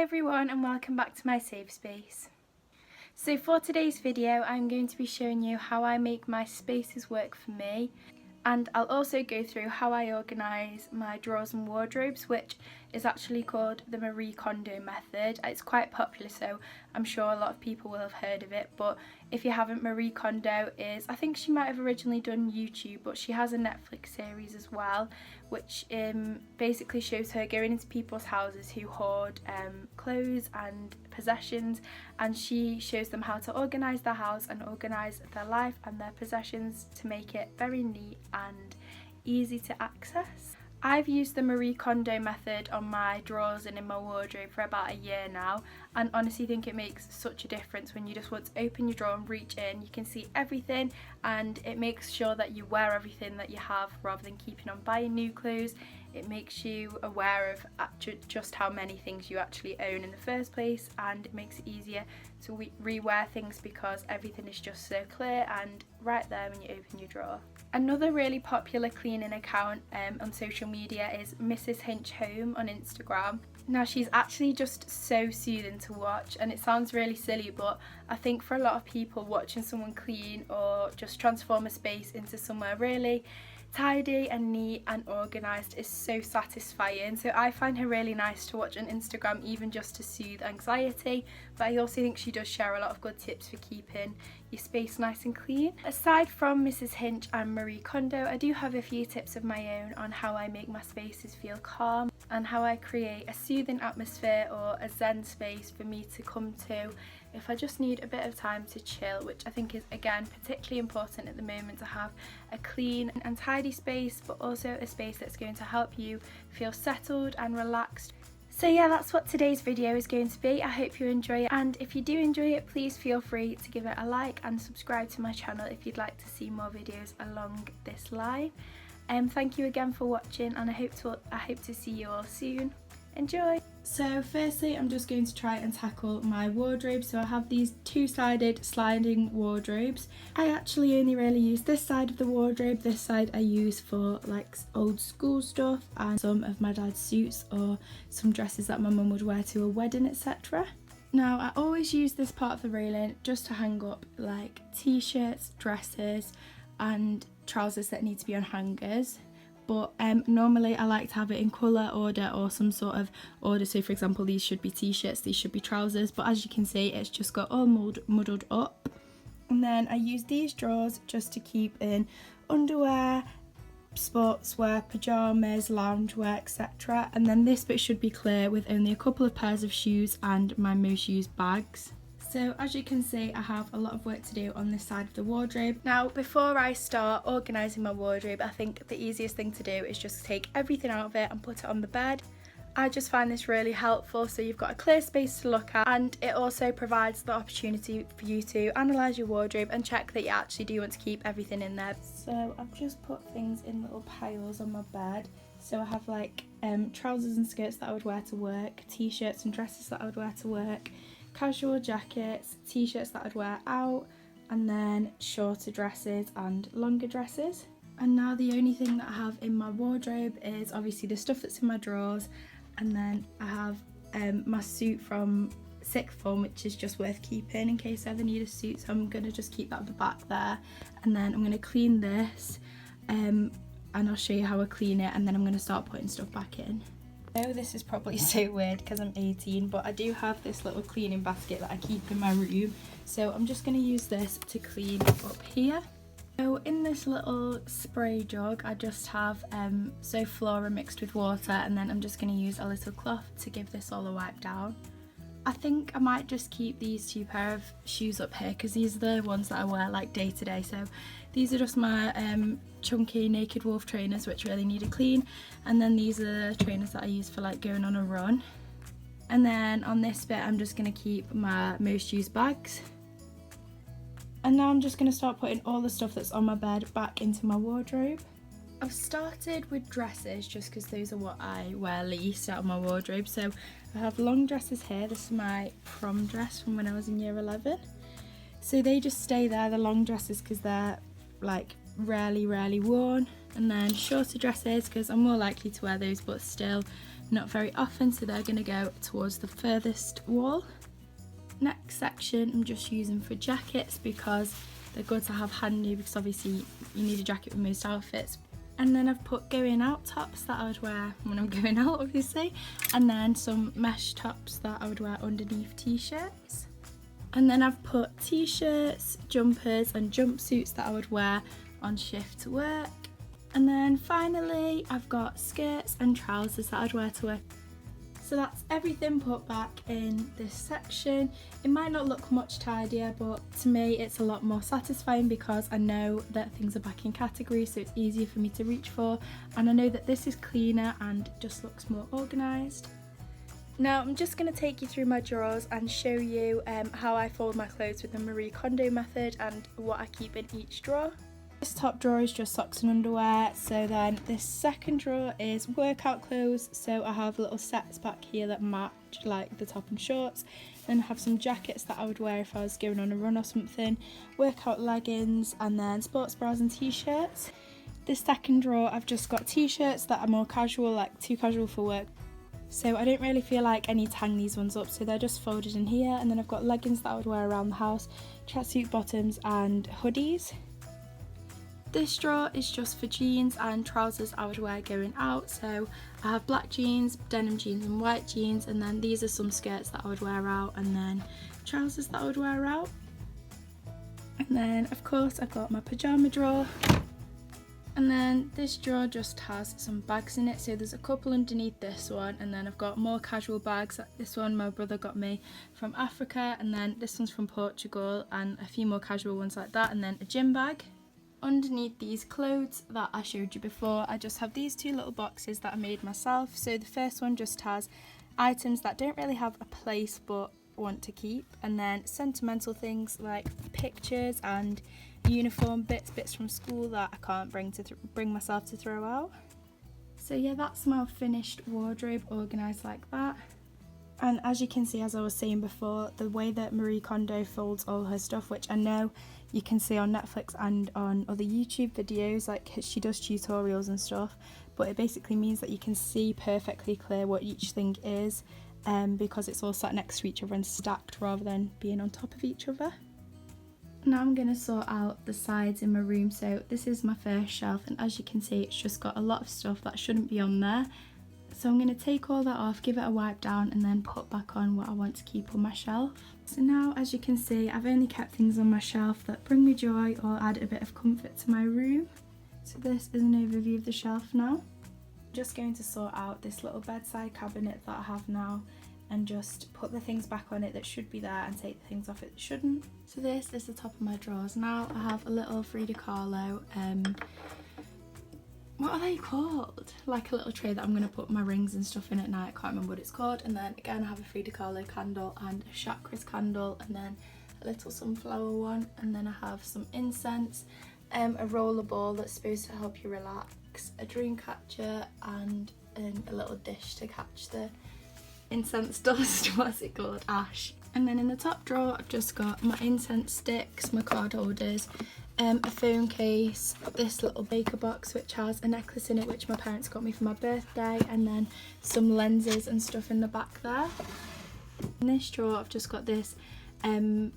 everyone and welcome back to my safe space. So for today's video I'm going to be showing you how I make my spaces work for me, and I'll also go through how I organise my drawers and wardrobes, which is actually called the Marie Kondo method. It's quite popular, so I'm sure a lot of people will have heard of it, but if you haven't, Marie Kondo is, I think she might have originally done YouTube, but she has a Netflix series as well, which basically shows her going into people's houses who hoard clothes and possessions, and she shows them how to organise their house and organise their life and their possessions to make it very neat and easy to access. I've used the Marie Kondo method on my drawers and in my wardrobe for about a year now, and honestly think it makes such a difference when you just want to open your drawer and reach in. You can see everything, and it makes sure that you wear everything that you have rather than keeping on buying new clothes. It makes you aware of just how many things you actually own in the first place, and it makes it easier to rewear things because everything is just so clear and right there when you open your drawer. Another really popular cleaning account on social media is Mrs. Hinch Home on Instagram. Now she's actually just so soothing to watch, and it sounds really silly, but I think for a lot of people, watching someone clean or just transform a space into somewhere really tidy and neat and organised is so satisfying. So I find her really nice to watch on Instagram, even just to soothe anxiety, but I also think she does share a lot of good tips for keeping your space nice and clean. Aside from Mrs. Hinch and Marie Kondo, I do have a few tips of my own on how I make my spaces feel calm and how I create a soothing atmosphere or a zen space for me to come to if I just need a bit of time to chill, which I think is again particularly important at the moment, to have a clean and tidy space, but also a space that's going to help you feel settled and relaxed. So yeah, that's what today's video is going to be. I hope you enjoy it, and if you do enjoy it, please feel free to give it a like and subscribe to my channel if you'd like to see more videos along this line. Thank you again for watching, and I hope to see you all soon. Enjoy! So firstly, I'm just going to try and tackle my wardrobe. So I have these two-sided sliding wardrobes. I actually only really use this side of the wardrobe. This side I use for like old school stuff and some of my dad's suits or some dresses that my mum would wear to a wedding, etc. Now I always use this part of the railing just to hang up like t-shirts, dresses and trousers that need to be on hangers. But normally I like to have it in colour order or some sort of order. So for example, these should be t-shirts, these should be trousers, but as you can see it's just got all muddled up. And then I use these drawers just to keep in underwear, sportswear, pyjamas, loungewear, etc. And then this bit should be clear with only a couple of pairs of shoes and my most used bags. So as you can see, I have a lot of work to do on this side of the wardrobe. Now before I start organising my wardrobe, I think the easiest thing to do is just take everything out of it and put it on the bed. I just find this really helpful, so you've got a clear space to look at, and it also provides the opportunity for you to analyse your wardrobe and check that you actually do want to keep everything in there. So I've just put things in little piles on my bed. So I have like trousers and skirts that I would wear to work, t-shirts and dresses that I would wear to work, casual jackets, t-shirts that I'd wear out, and then shorter dresses and longer dresses. And now the only thing that I have in my wardrobe is obviously the stuff that's in my drawers, and then I have my suit from sixth form, which is just worth keeping in case I ever need a suit, so I'm going to just keep that at the back there. And then I'm going to clean this and I'll show you how I clean it, and then I'm going to start putting stuff back in. I know this is probably so weird because I'm 18, but I do have this little cleaning basket that I keep in my room, so I'm just going to use this to clean up here. So in this little spray jug I just have Zoflora mixed with water, and then I'm just going to use a little cloth to give this all a wipe down. I think I might just keep these two pair of shoes up here because these are the ones that I wear like day to day. So these are just my chunky Naked Wolf trainers, which really need a clean, and then these are the trainers that I use for like going on a run. And then on this bit I'm just going to keep my most used bags. And now I'm just going to start putting all the stuff that's on my bed back into my wardrobe. I've started with dresses just because those are what I wear least out of my wardrobe. So I have long dresses here. This is my prom dress from when I was in year 11. So they just stay there, the long dresses, because they're like rarely worn. And then shorter dresses because I'm more likely to wear those, but still not very often, so they're going to go towards the furthest wall. Next section I'm just using for jackets because they're good to have handy, because obviously you need a jacket with most outfits. And then I've put going out tops that I would wear when I'm going out, obviously, and then some mesh tops that I would wear underneath t-shirts. And then I've put t-shirts, jumpers and jumpsuits that I would wear on shift to work. And then finally I've got skirts and trousers that I'd wear to work. So that's everything put back in this section. It might not look much tidier, but to me it's a lot more satisfying because I know that things are back in category, so it's easier for me to reach for, and I know that this is cleaner and just looks more organised. Now I'm just going to take you through my drawers and show you how I fold my clothes with the Marie Kondo method and what I keep in each drawer. This top drawer is just socks and underwear, so then this second drawer is workout clothes, so I have little sets back here that match like the top and shorts. Then I have some jackets that I would wear if I was going on a run or something, workout leggings, and then sports bras and t-shirts. This second drawer I've just got t-shirts that are more casual, like too casual for work, so I don't really feel like I need to hang these ones up, so they're just folded in here. And then I've got leggings that I would wear around the house, tracksuit bottoms and hoodies. This drawer is just for jeans and trousers I would wear going out, so I have black jeans, denim jeans and white jeans, and then these are some skirts that I would wear out, and then trousers that I would wear out. And then of course I've got my pyjama drawer, and then this drawer just has some bags in it, so there's a couple underneath this one, and then I've got more casual bags. This one my brother got me from Africa, and then this one's from Portugal, and a few more casual ones like that, and then a gym bag. Underneath these clothes that I showed you before, I just have these two little boxes that I made myself. So the first one just has items that don't really have a place but want to keep, and then sentimental things like pictures and uniform bits from school that I can't bring myself to throw out. So yeah, that's my finished wardrobe organised like that. And as you can see, as I was saying before, the way that Marie Kondo folds all her stuff, which I know you can see on Netflix and on other YouTube videos, like she does tutorials and stuff, but it basically means that you can see perfectly clear what each thing is, because it's all sat next to each other and stacked rather than being on top of each other. Now I'm going to sort out the sides in my room. So this is my first shelf, and as you can see it's just got a lot of stuff that shouldn't be on there. So I'm going to take all that off, give it a wipe down, and then put back on what I want to keep on my shelf. So now, as you can see, I've only kept things on my shelf that bring me joy or add a bit of comfort to my room. So this is an overview of the shelf now. I'm just going to sort out this little bedside cabinet that I have now and just put the things back on it that should be there and take the things off it that shouldn't. So this is the top of my drawers. Now I have a little Frida Kahlo, what are they called? Like a little tray that I'm going to put my rings and stuff in at night. I can't remember what it's called. And then again I have a Frida Kahlo candle and a chakras candle, and then a little sunflower one, and then I have some incense, a roller ball that's supposed to help you relax, a dream catcher, and a little dish to catch the incense dust. What's it called? Ash. And then in the top drawer I've just got my incense sticks, my card holders, a phone case, this little baker box which has a necklace in it which my parents got me for my birthday, and then some lenses and stuff in the back there. In this drawer I've just got this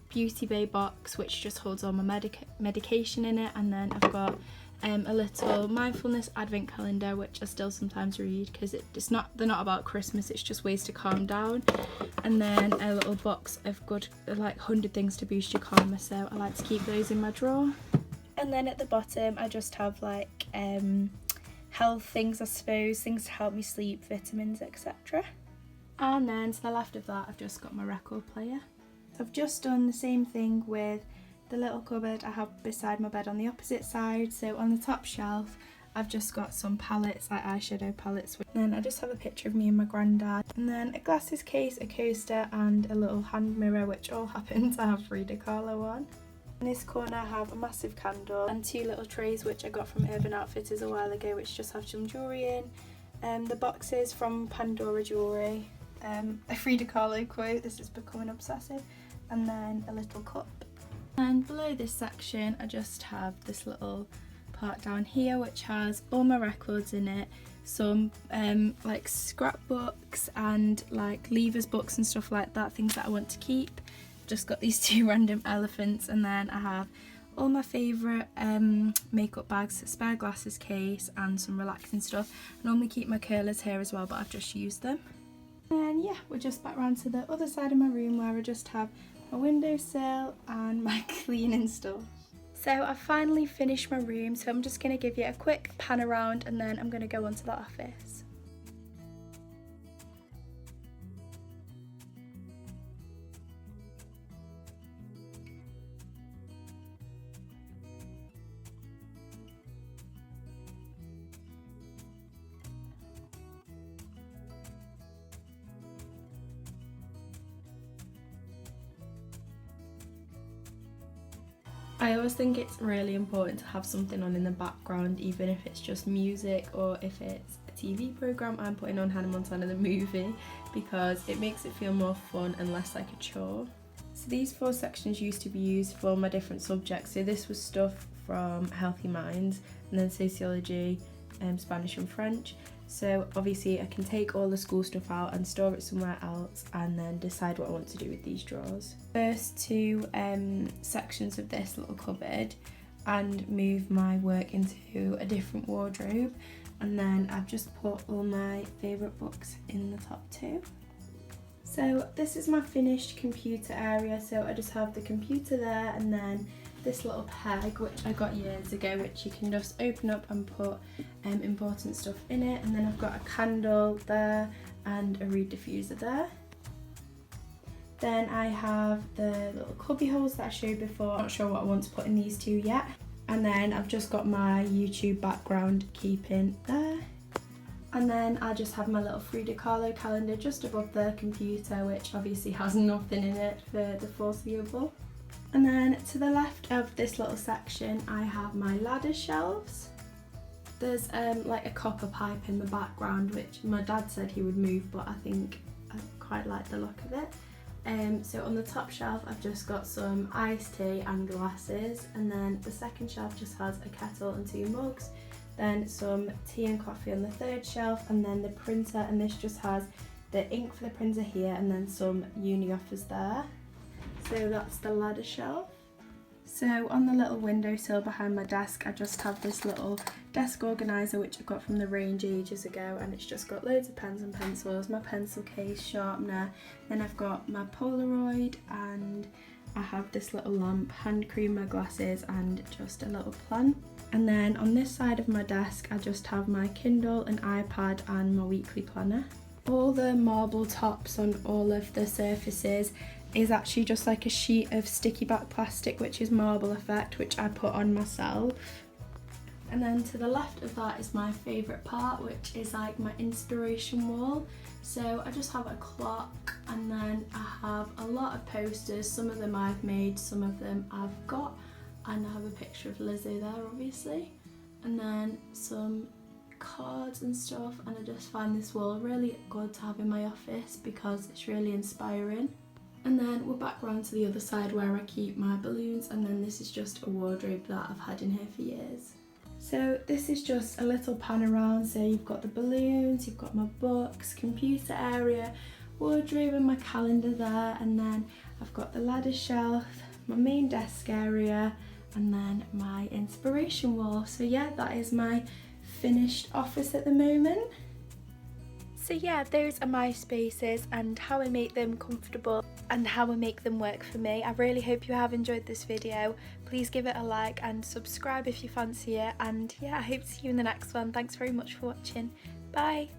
Beauty Bay box which just holds all my medication in it, and then I've got a little mindfulness advent calendar which I still sometimes read because they're not about Christmas, it's just ways to calm down, and then a little box of good like 100 things to boost your karma, so I like to keep those in my drawer. And then at the bottom I just have like health things, I suppose, things to help me sleep, vitamins, etc. And then to the left of that I've just got my record player. I've just done the same thing with the little cupboard I have beside my bed on the opposite side. So on the top shelf I've just got some palettes, like eyeshadow palettes, and then I just have a picture of me and my granddad, and then a glasses case, a coaster and a little hand mirror which all happens to have Frida Kahlo on. In this corner I have a massive candle and two little trays which I got from Urban Outfitters a while ago which just have some jewellery in, the boxes from Pandora Jewellery, a Frida Kahlo quote, this is becoming obsessive, and then a little cup. And below this section I just have this little part down here which has all my records in it, some like scrapbooks and like leavers books and stuff like that, things that I want to keep. Just got these 2 random elephants, and then I have all my favourite makeup bags, spare glasses case and some relaxing stuff. I normally keep my curlers here as well, but I've just used them. And yeah, we're just back round to the other side of my room where I just have my windowsill and my cleaning stuff. So I've finally finished my room, so I'm just going to give you a quick pan around and then I'm going to go onto the office. I always think it's really important to have something on in the background, even if it's just music or if it's a TV programme. I'm putting on Hannah Montana the movie because it makes it feel more fun and less like a chore. So these 4 sections used to be used for my different subjects. So this was stuff from Healthy Minds, and then sociology, Spanish and French. So obviously I can take all the school stuff out and store it somewhere else and then decide what I want to do with these drawers. First 2 sections of this little cupboard and move my work into a different wardrobe, and then I've just put all my favourite books in the top 2. So this is my finished computer area, so I just have the computer there and then this little peg which I got years ago, which you can just open up and put important stuff in it, and then I've got a candle there and a reed diffuser there. Then I have the little cubby holes that I showed before. Not sure what I want to put in these 2 yet. And then I've just got my YouTube background keeping there. And then I just have my little Frida Kahlo calendar just above the computer, which obviously has nothing in it for the foreseeable. And then to the left of this little section I have my ladder shelves. There's like a copper pipe in the background which my dad said he would move, but I think I quite like the look of it. So on the top shelf I've just got some iced tea and glasses, and then the second shelf just has a kettle and 2 mugs, then some tea and coffee on the 3rd shelf, and then the printer, and this just has the ink for the printer here and then some uni offers there. So that's the ladder shelf. So on the little windowsill behind my desk I just have this little desk organiser which I got from the range ages ago, and it's just got loads of pens and pencils, my pencil case, sharpener, then I've got my Polaroid, and I have this little lamp, hand cream, my glasses and just a little plant. And then on this side of my desk I just have my Kindle, an iPad and my weekly planner. All the marble tops on all of the surfaces is actually just like a sheet of sticky back plastic which is Marble Effect, which I put on myself. And then to the left of that is my favourite part, which is like my inspiration wall. So I just have a clock, and then I have a lot of posters. Some of them I've made, some of them I've got, and I have a picture of Lizzie there obviously, and then some cards and stuff. And I just find this wall really good to have in my office because it's really inspiring. And then we're back round to the other side where I keep my balloons, and then this is just a wardrobe that I've had in here for years. So this is just a little pan around. So you've got the balloons, you've got my books, computer area, wardrobe and my calendar there, and then I've got the ladder shelf, my main desk area, and then my inspiration wall. So yeah, that is my finished office at the moment. So yeah, those are my spaces and how I make them comfortable and how I make them work for me. I really hope you have enjoyed this video. Please give it a like and subscribe if you fancy it, and yeah, I hope to see you in the next one. Thanks very much for watching. Bye!